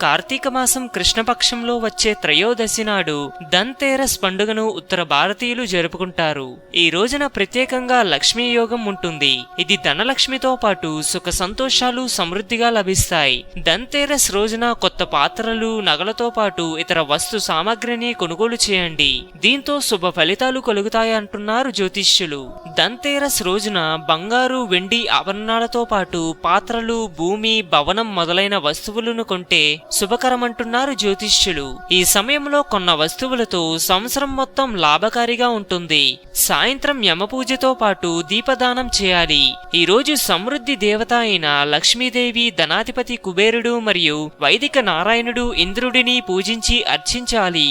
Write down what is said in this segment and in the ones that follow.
కార్తీక మాసం కృష్ణపక్షంలో వచ్చే త్రయోదశి నాడు ధన్తేరస్ పండుగను ఉత్తర భారతీయులు జరుపుకుంటారు. ఈ రోజున ప్రత్యేకంగా లక్ష్మీ యోగం ఉంటుంది. ఇది ధనలక్ష్మితో పాటు సుఖ సంతోషాలు సమృద్ధిగా లభిస్తాయి. ధన్తేరస్ రోజున కొత్త పాత్రలు, నగలతో పాటు ఇతర వస్తు సామాగ్రిని కొనుగోలు చేయండి. దీంతో శుభ ఫలితాలు కలుగుతాయంటున్నారు జ్యోతిష్యులు. ధన్తేరస్ రోజున బంగారు, వెండి ఆభరణాలతో పాటు పాత్రలు, భూమి, భవనం మొదలైన వస్తువులను కొంటే శుభకరమంటున్నారు జ్యోతిష్యులు. ఈ సమయంలో కొన్న వస్తువులతో సంవత్సరం మొత్తం లాభకారిగా ఉంటుంది. సాయంత్రం యమపూజతో పాటు దీపదానం చేయాలి. ఈ రోజు సమృద్ధి దేవత అయిన లక్ష్మీదేవి, ధనాధిపతి కుబేరుడు మరియు వైదిక నారాయణుడు ఇంద్రుడిని పూజించి అర్చించాలి.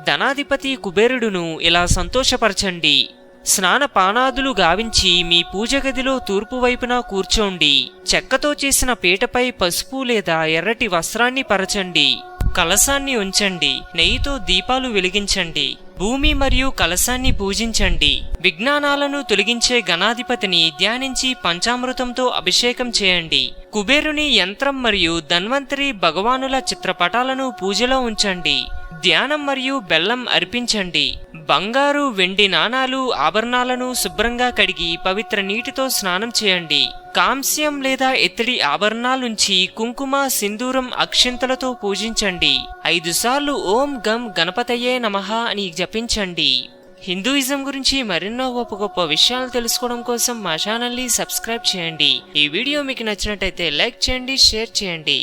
ధనాధిపతి కుబేరుడును ఇలా సంతోషపరచండి. స్నానపానాదులు గావించి మీ పూజ గదిలో తూర్పు వైపున కూర్చోండి. చెక్కతో చేసిన పీటపై పసుపు లేదా ఎర్రటి వస్త్రాన్ని పరచండి. కలశాన్ని ఉంచండి. నెయ్యితో దీపాలు వెలిగించండి. భూమి మరియు కలశాన్ని పూజించండి. విజ్ఞానాలను తొలగించే గణాధిపతిని ధ్యానించి పంచామృతంతో అభిషేకం చేయండి. కుబేరుని యంత్రం మరియు ధన్వంతరి భగవానుల చిత్రపటాలను పూజలో ఉంచండి. ధ్యానం మరియు బెల్లం అర్పించండి. బంగారు, వెండి నాణాలు, ఆభరణాలను శుభ్రంగా కడిగి పవిత్ర నీటితో స్నానం చేయండి. కాంస్యం లేదా ఇత్తడి ఆభరణాలుంచి కుంకుమ, సింధూరం, అక్షింతలతో పూజించండి. 5 సార్లు ఓం గం గణపతయే నమః అని జపించండి. హిందూయిజం గురించి మరెన్నో గొప్ప విషయాలు తెలుసుకోవడం కోసం మా ఛానల్ని సబ్స్క్రైబ్ చేయండి. ఈ వీడియో మీకు నచ్చినట్టయితే లైక్ చేయండి, షేర్ చేయండి.